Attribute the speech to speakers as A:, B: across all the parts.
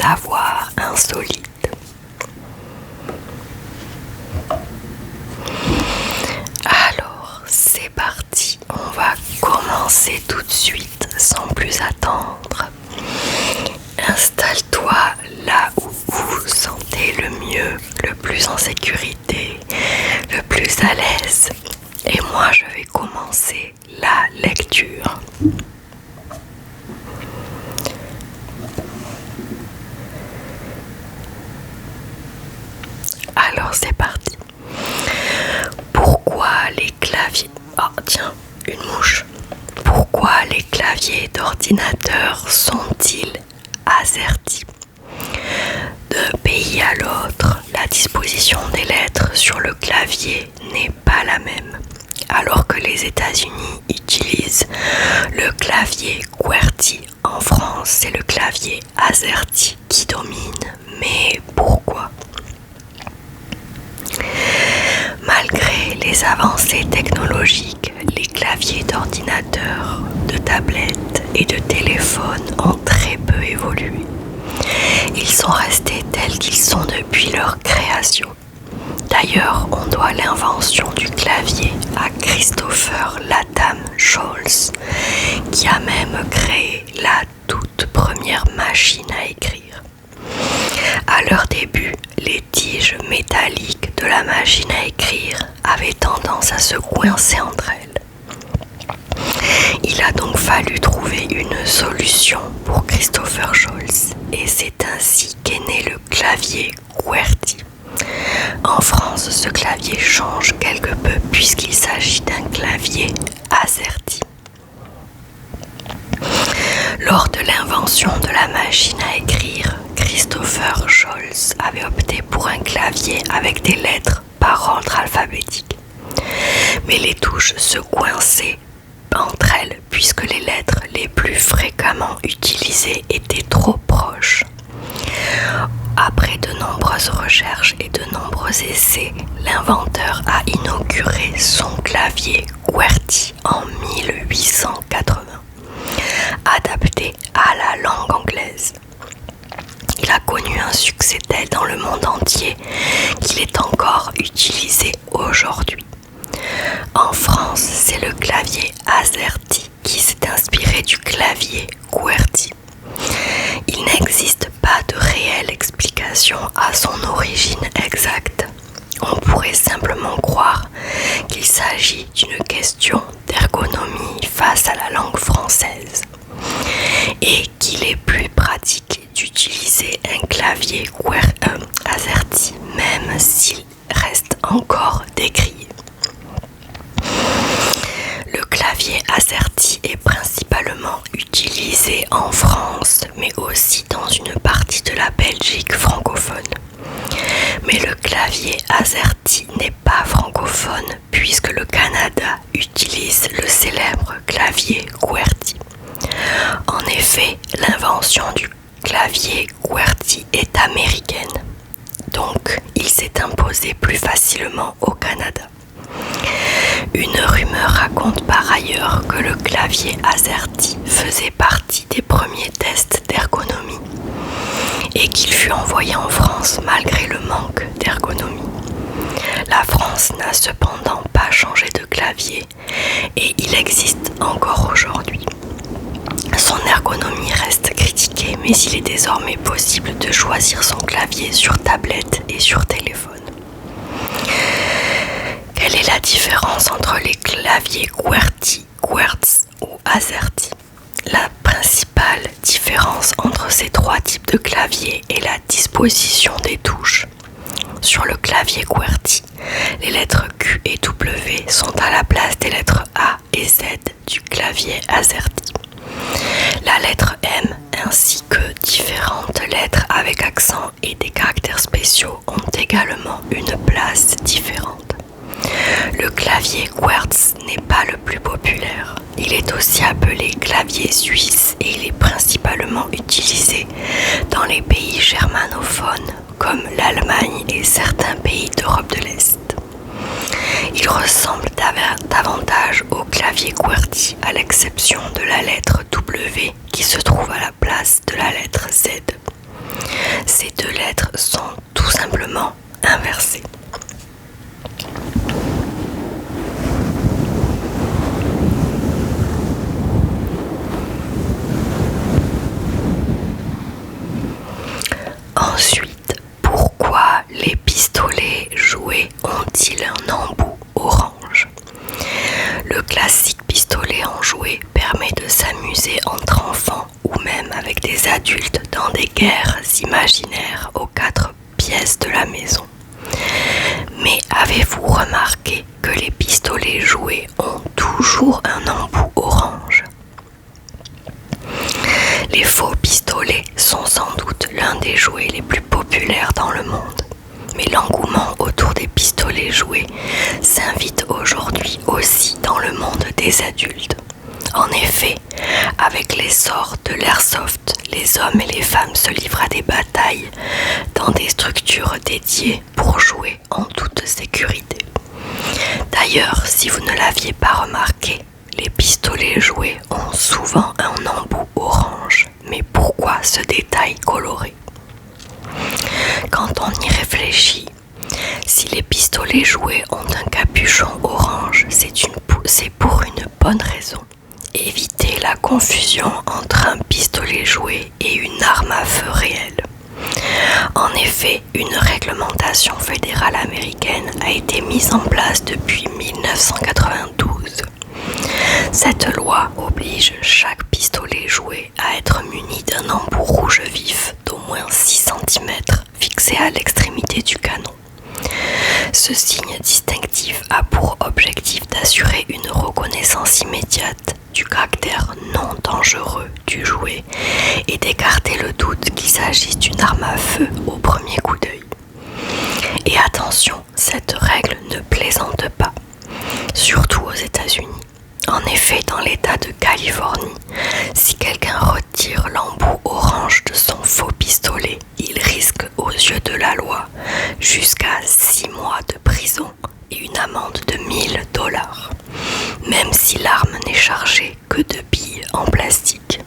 A: savoir insolite. Alors, c'est parti, on va commencer tout de suite sans plus attendre. Installe-toi là où vous vous sentez le mieux, le plus en sécurité, le plus à l'aise. Et moi, je vais commencer la lecture. Alors, c'est parti. Pourquoi les claviers... Oh, tiens, une mouche. Pourquoi les claviers d'ordinateur sont-ils AZERTY? D'un pays à l'autre, la disposition des lettres sur le clavier n'est pas la même. Alors que les États-Unis utilisent le clavier QWERTY, en France, c'est le clavier AZERTY qui domine. Mais pourquoi? Malgré les avancées technologiques, les claviers d'ordinateur, de tablettes et de téléphones ont très peu évolué. Ils sont restés tels qu'ils sont depuis leur création. D'ailleurs, on doit l'invention du clavier à Christopher Latham Scholz, qui a même créé la toute première machine à écrire. À leur début, les tiges métalliques de la machine à écrire avaient tendance à se coincer entre elles. Il a donc fallu trouver une solution pour Christopher Scholz, et c'est ainsi qu'est né le clavier QWERTY. En France, ce clavier change quelque peu puisqu'il s'agit d'un clavier AZERTY. Lors de l'invention de la machine à écrire, Christopher Scholz avait opté pour un clavier avec des lettres par ordre alphabétique. Mais les touches se coinçaient entre elles puisque les lettres les plus fréquemment utilisées étaient trop proches. Après de nombreuses recherches et de nombreux essais, l'inventeur a inauguré son clavier QWERTY en 1880, adapté à la langue anglaise. Il a connu un succès tel dans le monde entier qu'il est encore utilisé aujourd'hui. En France, c'est le clavier AZERTY qui s'est inspiré du clavier QWERTY. Il n'existe pas de réelle explication à son origine exacte. On pourrait simplement croire qu'il s'agit d'une question d'ergonomie face à la langue française et qu'il est plus pratique d'utiliser un clavier AZERTY même s'il reste encore décrié. Le clavier AZERTY est principalement utilisé en France, mais aussi dans une partie de la Belgique francophone. Mais le clavier AZERTY n'est pas francophone puisque le Canada utilise le célèbre clavier QWERTY. En effet, l'invention du clavier QWERTY est américaine, donc il s'est imposé plus facilement au Canada. Une rumeur raconte par ailleurs que le clavier AZERTY faisait partie des premiers tests d'ergonomie et qu'il fut envoyé en France malgré le manque d'ergonomie. La France n'a cependant pas changé de clavier et il existe encore aujourd'hui. Son ergonomie reste critiquée, mais il est désormais possible de choisir son clavier sur tablette et sur téléphone. Quelle est la différence entre les claviers QWERTY, QWERTZ ou AZERTY? La principale différence entre ces trois types de claviers est la disposition des touches. Sur le clavier QWERTY, les lettres Q et W sont à la place des lettres A et Z du clavier AZERTY. La lettre M ainsi que différentes lettres avec accent et des caractères spéciaux ont également une place différente. Le clavier QWERTZ n'est pas le plus populaire. Il est aussi appelé clavier suisse et il est principalement utilisé dans les pays germanophones comme l'Allemagne et certains pays d'Europe de l'Est. Il ressemble davantage au clavier QWERTY à l'exception de la lettre W qui se trouve à la place de la lettre Z. Ces deux lettres sont tout simplement inversées. Ensuite, pourquoi les pistolets jouets ont-ils un embout orange? Le classique pistolet en jouet permet de s'amuser entre enfants ou même avec des adultes dans des guerres imaginaires aux 4 pièces de la maison. Mais avez-vous remarqué que les pistolets jouets ont toujours un embout orange? Les faux pistolets sont sans doute l'un des jouets les plus populaires dans le monde. Mais l'engouement autour des pistolets jouets s'invite aujourd'hui aussi dans le monde des adultes. En effet, avec l'essor de l'airsoft, les hommes et les femmes se livrent à des batailles dans des structures dédiées pour jouer en toute sécurité. D'ailleurs, si vous ne l'aviez pas remarqué, les pistolets jouets ont souvent un embout orange. Mais pourquoi ce détail coloré? Quand on y réfléchit, si les pistolets jouets ont un capuchon orange, c'est pour une bonne raison. Éviter la confusion entre un pistolet jouet et une arme à feu réelle. En effet, une réglementation fédérale américaine a été mise en place depuis 1992. Cette loi oblige chaque pistolet jouet à être muni d'un embout rouge vif d'au moins 6 cm fixé à l'extrémité du canon. Ce signe distinctif a pour objectif d'assurer une reconnaissance immédiate du caractère non dangereux du jouet et d'écarter le doute qu'il s'agisse d'une arme à feu au premier coup d'œil. Et attention, cette règle ne plaisante pas, surtout aux États-Unis. En effet, dans l'État de Californie, si quelqu'un retire l'embout orange de son faux pistolet, il risque aux yeux de la loi jusqu'à 6 mois de prison et une amende de $1000, même si l'arme n'est chargée que de billes en plastique.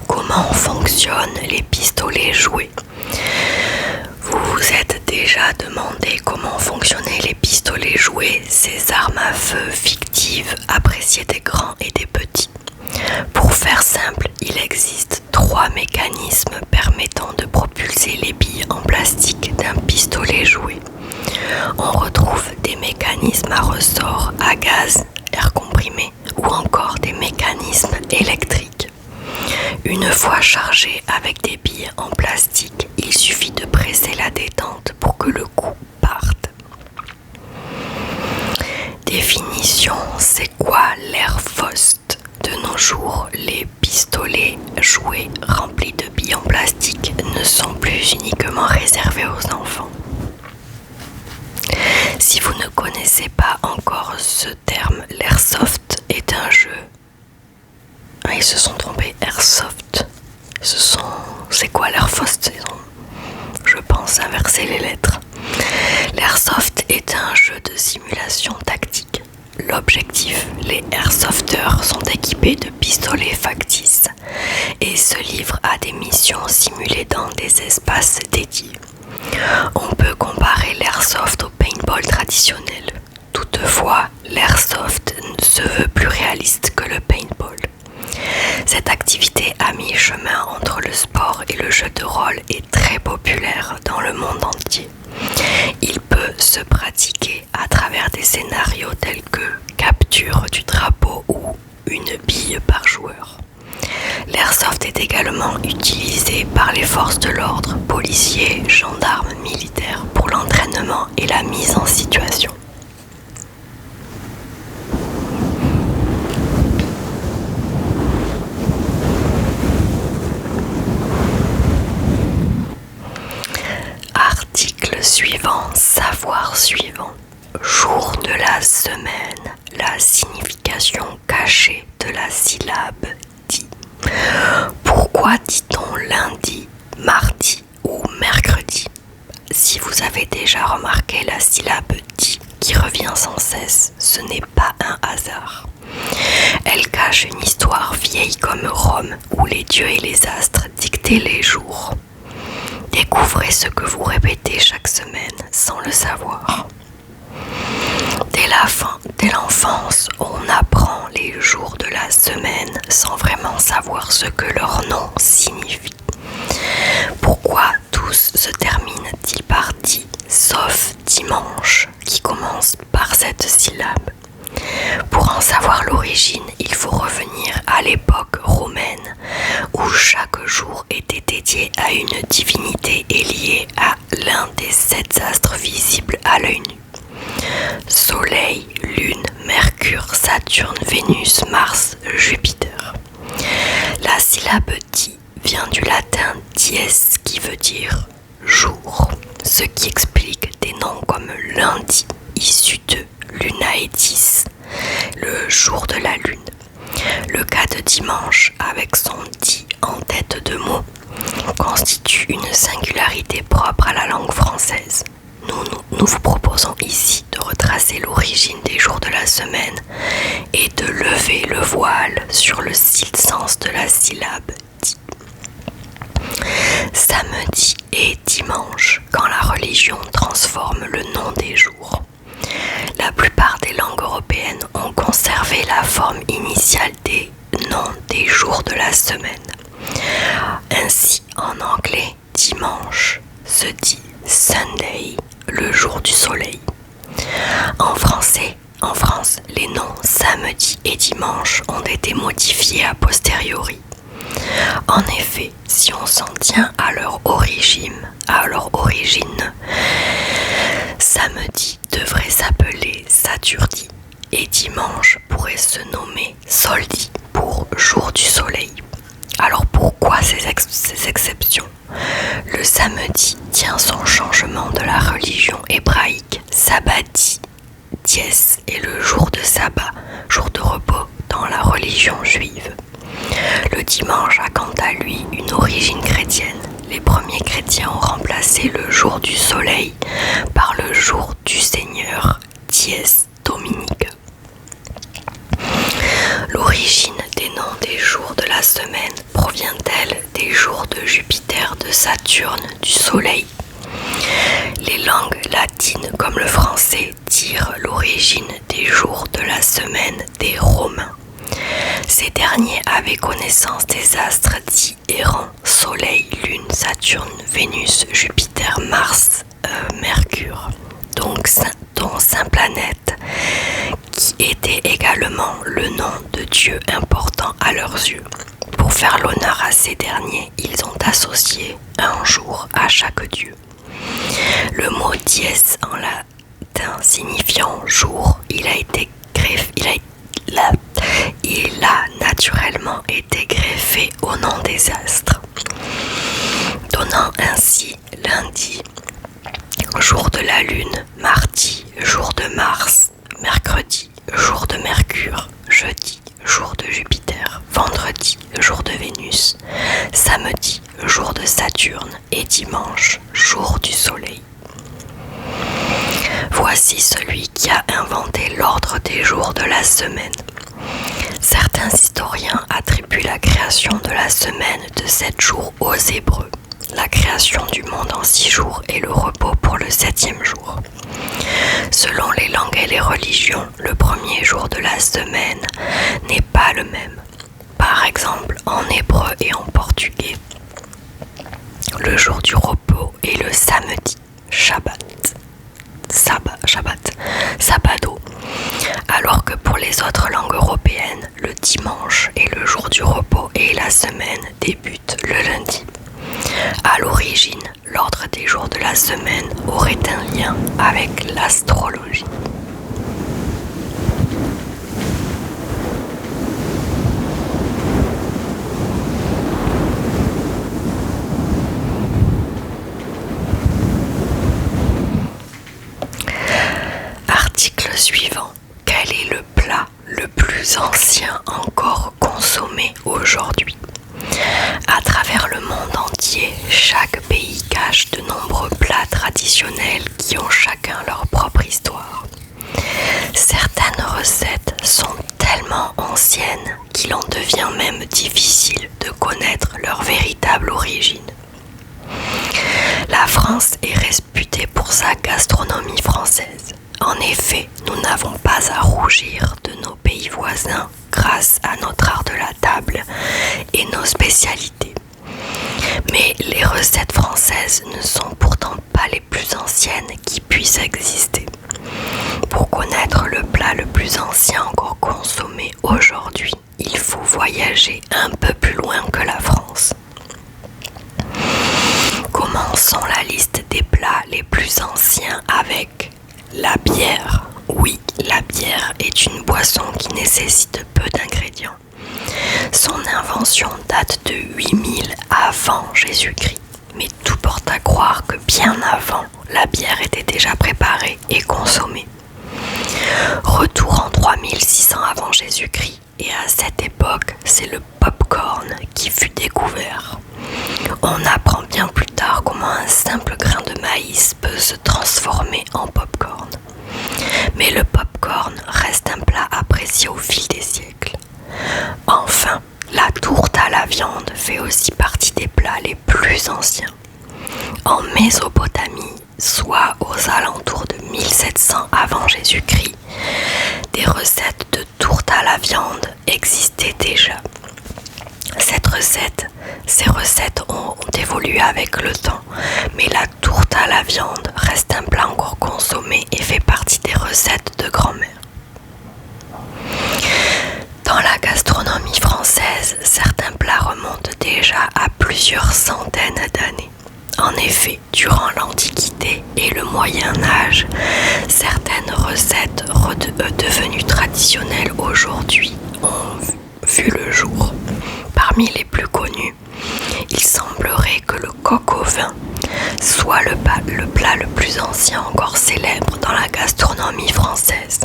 A: Comment fonctionnent les pistolets jouets? Vous vous êtes déjà demandé comment fonctionnaient les pistolets jouets, ces armes à feu fictives appréciées des grands et des petits? Pour faire simple, il existe 3 mécanismes permettant de propulser les billes en plastique d'un pistolet jouet. On retrouve des mécanismes à ressort à gaz, air comprimé ou encore des mécanismes électriques. Une fois chargé avec des billes en plastique, il suffit de presser la détente pour que le coup parte. Définition, c'est quoi l'airsoft? De nos jours, les pistolets jouets remplis de billes en plastique ne sont plus uniquement réservés aux enfants. Si vous ne connaissez pas encore ce terme, l'airsoft est un jeu. Ah, ils se sont trompés, airsoft. C'est quoi l'airsoft? Je pense inverser les lettres. L'airsoft est un jeu de simulation tactique. L'objectif, les airsofters sont équipés de pistolets factices et se livrent à des missions simulées dans des espaces dédiés. On peut comparer l'airsoft au paintball traditionnel. Toutefois, l'airsoft se veut plus réaliste que le paintball. Cette activité à mi-chemin entre le sport et le jeu de rôle est très populaire dans le monde entier. Il peut se pratiquer à travers des scénarios tels que capture du drapeau ou une bille par joueur. L'airsoft est également utilisé par les forces de l'ordre, policiers, gendarmes, militaires pour l'entraînement et la mise en situation. Article suivant, savoir suivant. Jour de la semaine, la signification cachée de la syllabe dit. Pourquoi dit-on lundi, mardi ou mercredi? Si vous avez déjà remarqué la syllabe dit qui revient sans cesse, ce n'est pas un hasard. Elle cache une histoire vieille comme Rome où les dieux et les astres dictaient répétez les jours. Découvrez ce que vous répétez chaque semaine sans le savoir. Dès l'enfance, on apprend les jours de la semaine sans vraiment savoir ce que leur nom signifie. Pourquoi tous se terminent-ils par dit, sauf dimanche, qui commence par cette syllabe? Pour en savoir l'origine, il faut revenir à l'époque romaine, où chaque jour était dédié à une divinité et lié à l'un des 7 astres visibles à l'œil nu. Soleil, Lune, Mercure, Saturne, Vénus, Mars, Jupiter. La syllabe di vient du latin dies qui veut dire jour, ce qui explique des noms comme lundi, issu de lunaetis, le jour de la lune. Le cas de dimanche, avec son di en tête de mot, constitue une singularité propre à la langue française. Nous vous proposons ici de retracer l'origine des jours de la semaine et de lever le voile sur le sens de la syllabe di. Samedi et dimanche, quand la religion transforme le nom des jours. La plupart des langues européennes ont conservé la forme initiale des noms des jours de la semaine. Ainsi, en anglais, dimanche se dit Sunday, le jour du soleil. En France, les noms samedi et dimanche ont été modifiés a posteriori. En effet, si on s'en tient à leur origine, samedi devrait s'appeler Saturdi et dimanche pourrait se nommer Soldi pour jour du soleil. Alors pourquoi ces exceptions? Le samedi tient son changement de la religion hébraïque Sabbati, dies est le jour de sabbat, jour de repos dans la religion juive. Le dimanche a quant à lui une origine chrétienne. Les premiers chrétiens ont remplacé le jour du soleil par le jour du Seigneur, dies Dominique. L'origine des noms des jours de la semaine provient-elle des jours de Jupiter, de Saturne, du Soleil? Les langues latines comme le français tirent l'origine des jours de la semaine des Romains. Ces derniers avaient connaissance des astres dits errants, Soleil, Lune, Saturne, Vénus, Jupiter, Mars, Mercure, dont 5 planètes, qui était également le nom de Dieu important à leurs yeux. Pour faire l'honneur à ces derniers, ils ont associé un jour à chaque dieu. Le mot dies en latin signifiant jour, il a naturellement été greffé au nom des astres, donnant ainsi lundi, jour de la lune, mardi, jour de Mars, mercredi, jour de Mercure, jeudi, jour de Jupiter, vendredi, jour de Vénus, samedi, jour de Saturne et dimanche, jour du Soleil. Voici celui qui a inventé l'ordre des jours de la semaine. Certains historiens attribuent la création de la semaine de 7 jours aux Hébreux, la création du monde en 6 jours et le repos pour le 7e jour. Selon les langues et les religions, le premier jour de la semaine n'est pas le même. Par exemple, en hébreu et en portugais, le jour du repos est le samedi, sabbado, alors que pour les autres langues européennes, le dimanche est le jour du repos et la semaine débute le lundi. À l'origine, l'ordre des jours de la semaine aurait un lien avec l'astrologie. Article suivant. Quel est le plat le plus ancien encore consommé aujourd'hui? À travers le monde entier, chaque pays cache de nombreux plats traditionnels qui ont chacun leur propre histoire. Certaines recettes sont tellement anciennes qu'il en devient même difficile de connaître leur véritable origine. La France est réputée pour sa gastronomie française. En effet, nous n'avons pas à rougir de nos pays voisins grâce à notre art de la table et nos spécialités. Mais les recettes françaises ne sont pourtant pas les plus anciennes qui puissent exister. Pour connaître le plat le plus ancien encore consommé aujourd'hui, il faut voyager un peu plus loin que la France. Commençons la liste des plats les plus anciens avec la bière. Oui, la bière est une boisson qui nécessite peu d'ingrédients. Son invention date de 8000 avant Jésus-Christ, mais tout porte à croire que bien avant, la bière était déjà préparée et consommée. Retour en 3600 avant Jésus-Christ, et à cette époque, c'est le pop-corn qui fut découvert. On apprend bien plus tard comment un simple grain de maïs peut se transformer en pop-corn. Mais le pop-corn reste un plat apprécié au fil des siècles. Enfin, la tourte à la viande fait aussi partie des plats les plus anciens. En Mésopotamie, soit aux alentours de 1700 avant Jésus-Christ, des recettes de tourte à la viande existaient déjà. Ces recettes ont évolué avec le temps, mais la tourte à la viande reste un plat encore consommé et fait partie des recettes de grand-mère. Dans la gastronomie française, certains plats remontent déjà à plusieurs centaines d'années. En effet, durant l'Antiquité et le Moyen-Âge, certaines recettes devenues traditionnelles aujourd'hui ont vu le jour. Parmi les plus connus, il semblerait que le coq au vin soit le plat le plus ancien encore célèbre dans la gastronomie française.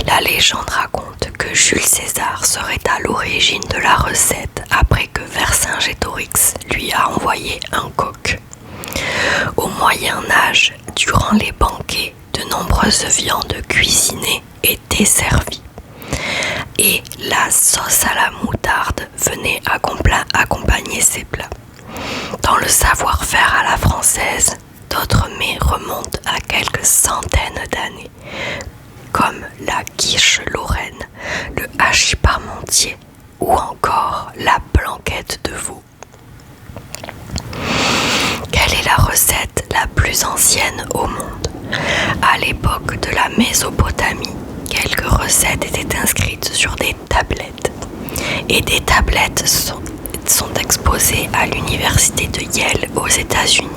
A: La légende raconte que Jules César serait à l'origine de la recette après que Vercingétorix lui a envoyé un coq. Au Moyen-Âge, durant les banquets, de nombreuses viandes cuisinées étaient servies. Et la sauce à la moutarde venait accompagner ces plats. Dans le savoir-faire à la française, d'autres mets remontent à quelques centaines d'années, comme la quiche lorraine, le hachis parmentier ou encore la blanquette de veau. Quelle est la recette la plus ancienne au monde? À l'époque de la Mésopotamie, quelques recettes étaient inscrites sur des tablettes. Et des tablettes sont exposées à l'université de Yale aux États-Unis.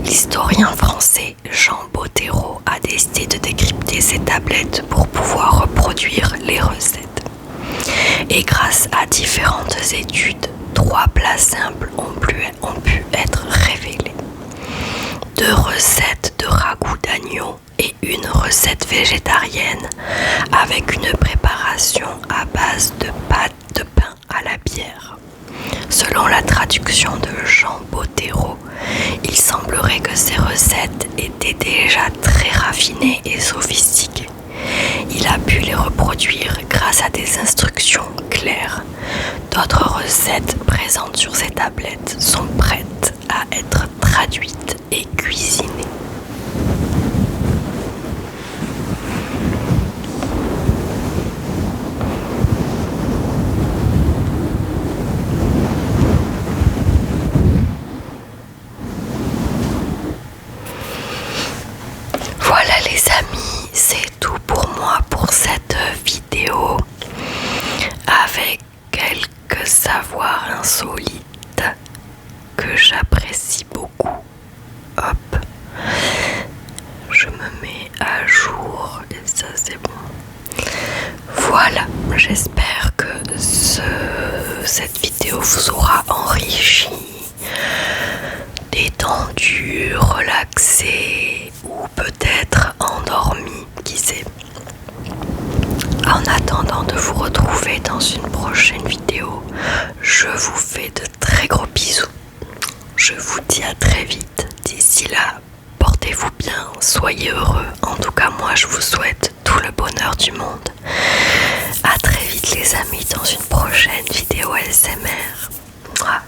A: L'historien français Jean Bottero a décidé de décrypter ces tablettes pour pouvoir reproduire les recettes. Et grâce à différentes études, 3 plats simples ont pu être révélés. 2 recettes de ragoût d'agneau et une recette végétarienne avec une préparation à base de pâte de pain à la bière. Selon la traduction de Jean Bottero, il semblerait que ces recettes étaient déjà très raffinées et sophistiquées. Il a pu les reproduire grâce à des instructions claires. D'autres recettes présentes sur ces tablettes sont prêtes à être traduites et cuisinées. Voilà les amis, c'est tout pour moi pour cette vidéo avec quelques savoirs insolites que j'apprécie beaucoup. Hop, je me mets à jour et ça c'est bon. Voilà, j'espère que cette vidéo vous aura enrichi, détendu, relaxé ou peut-être endormi, qui sait. En attendant de vous retrouver dans une prochaine vidéo, je vous fais de très gros bisous. Je vous dis à très vite. D'ici là, portez-vous bien, soyez heureux. En tout cas, moi, je vous souhaite tout le bonheur du monde. À très vite. vite les amis dans une prochaine vidéo ASMR. Mouah.